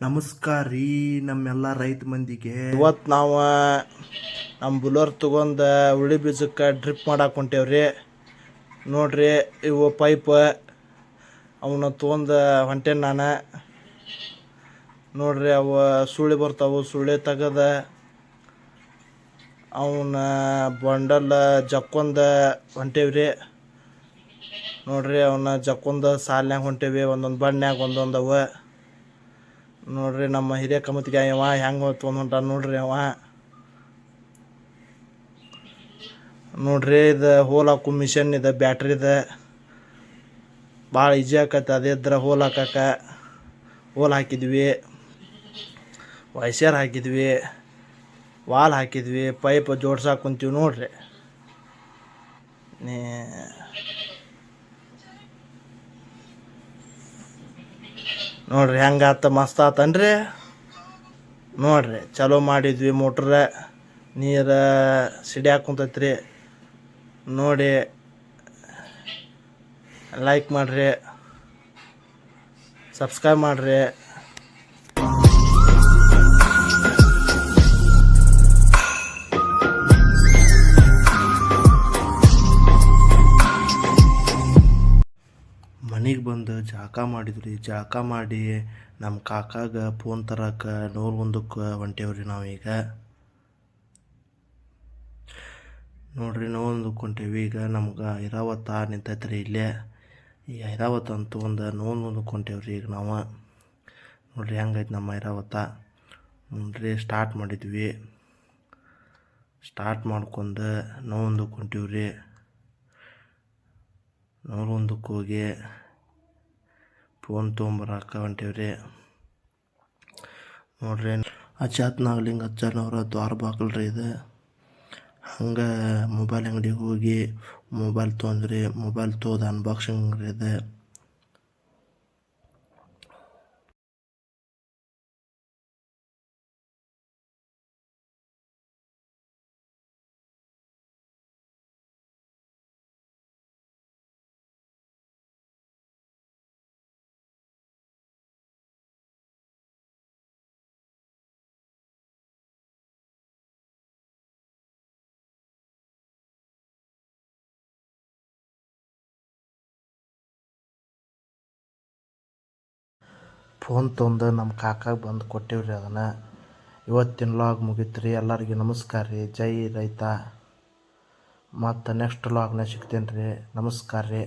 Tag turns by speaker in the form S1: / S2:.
S1: ನಮಸ್ಕಾರ ರೀ ನಮ್ಮೆಲ್ಲ ರೈತ ಮಂದಿಗೆ.
S2: ಇವತ್ತು ನಾವು ನಮ್ಮ ಬುಲರ್ ತೊಗೊಂಡು ಉಳ್ಳಿ ಬೀಜಕ್ಕೆ ಡ್ರಿಪ್ ಮಾಡಕ್ಕೆ ಹೊಂಟೇವ್ರಿ. ನೋಡ್ರಿ ಇವು ಪೈಪ್ ಅವನ್ನ ತೊಗೊಂಡು ಹೊಂಟೇನಿ ನಾನು. ನೋಡ್ರಿ ಅವು ಸುಳಿ ಬರ್ತಾವೆ, ಸುಳಿ ತೆಗೆದ ಅವನ್ನ ಬಂಡಲ್ ಜಕ್ಕೊಂದು ಹೊಂಟೇವ್ರಿ. ನೋಡ್ರಿ ಅವನ್ನ ಜಕ್ಕೊಂದು ಸಾಲಿನಾಗ ಹೊಂಟೇವಿ, ಒಂದೊಂದು ಬಣ್ಣಾಗ ಒಂದೊಂದು ಅವ. ನೋಡ್ರಿ ನಮ್ಮ ಹಿರಿಯ ಕಮತಿಗೆ ಅವ ಹೆಂಗೆ ತೊಗೊಂಡು ಹೊಂಟ ನೋಡ್ರಿ ಅವ. ನೋಡ್ರಿ ಇದು ಹೋಲ್ ಹಾಕು ಮಿಷನ್ ಇದೆ, ಬ್ಯಾಟ್ರಿದ ಭಾಳ ಈಜಿ ಆಕೈತೆ. ಅದೇ ಇದ್ರೆ ಹೋಲ್ ಹಾಕಕ್ಕೆ ಹೋಲ್ ಹಾಕಿದ್ವಿ, ವೈಸರ್ ಹಾಕಿದ್ವಿ, ವಾಲ್ ಹಾಕಿದ್ವಿ, ಪೈಪ್ ಜೋಡ್ಸಕ್ಕೆ ಕುಂತೀವಿ ನೋಡ್ರಿ. ನೋಡ್ರಿ ಹೆಂಗೆ ಆತ, ಮಸ್ತ್ ಆತನ್ರಿ. ನೋಡ್ರಿ ಚಲೋ ಮಾಡಿದ್ವಿ, ಮೋಟ್ರ ನೀರು ಸಿಡಿಯಾಕ ಕುಂತೈತ್ರಿ. ನೋಡಿ ಲೈಕ್ ಮಾಡಿರಿ, ಸಬ್ಸ್ಕ್ರೈಬ್ ಮಾಡಿರಿ.
S1: ಮನೆಗೆ ಬಂದು ಜಳಕ ಮಾಡಿದ್ವಿ. ಜಳಕ ಮಾಡಿ ನಮ್ಮ ಕಾಕಾಗ ಫೋನ್ ತರಕ್ಕೆ ನೂರೊಂದಕ್ಕೆ ಹೊಂಟೇವ್ರಿ ನಾವೀಗ. ನೋಡ್ರಿ ನೂರೊಂದಕ್ಕೆ ಹೊಂಟೇವಿ. ಈಗ ನಮ್ಗೆ ಐರಾವತ ನಿಂತೈತ್ರಿ ಇಲ್ಲೇ. ಈ ಐರಾವತ ಅಂತ ಒಂದು ನೂರೊಂದಕ್ಕೆ ಹೊಂಟೇವ್ರಿ ಈಗ ನಾವು. ನೋಡ್ರಿ ಹೆಂಗೈತೆ ನಮ್ಮ ಐರಾವತ. ನೋಡ್ರಿ ಸ್ಟಾರ್ಟ್ ಮಾಡಿದ್ವಿ, ಸ್ಟಾರ್ಟ್ ಮಾಡ್ಕೊಂಡು ನೂರೊಂದಕ್ಕೆ ಹೊಂಟೀವ್ರಿ. ನೂರೊಂದಕ್ಕೆ ಹೋಗಿ ಫೋನ್ ತೊಗೊಂಬರಕ್ಕೆ ಹೊಂಟೇವ್ರಿ. ನೋಡ್ರಿ ಅಚಾತ್ನಾಗ್ಲಿಂಗ ಅಜ್ಜನವ್ರ ದ್ವಾರ ಬಾಗಿಲ್ರಿ ಇದು. ಹಂಗೆ ಮೊಬೈಲ್ ಅಂಗಡಿಗೆ ಹೋಗಿ ಮೊಬೈಲ್ ತೊಗೊಂಡ್ರಿ. ಮೊಬೈಲ್ ತೊಗೊಂಡು ಅನ್ಬಾಕ್ಸಿಂಗ್ ರೀ ಇದು. ಫೋನ್ ತೊಂದು ನಮ್ಮ ಕಾಕಾಗ ಬಂದು ಕೊಟ್ಟೇವ್ರಿ ಅದನ್ನು. ಇವತ್ತಿನ ಲಾಗ್ ಮುಗೀತು ರೀ. ಎಲ್ಲರಿಗೆ ನಮಸ್ಕಾರ ರೀ. ಜೈ ರೈತ. ಮತ್ತು ನೆಕ್ಸ್ಟ್ ಲಾಗ್ನಾಗ ಸಿಗ್ತೇನೆ ರೀ. ನಮಸ್ಕಾರ ರೀ.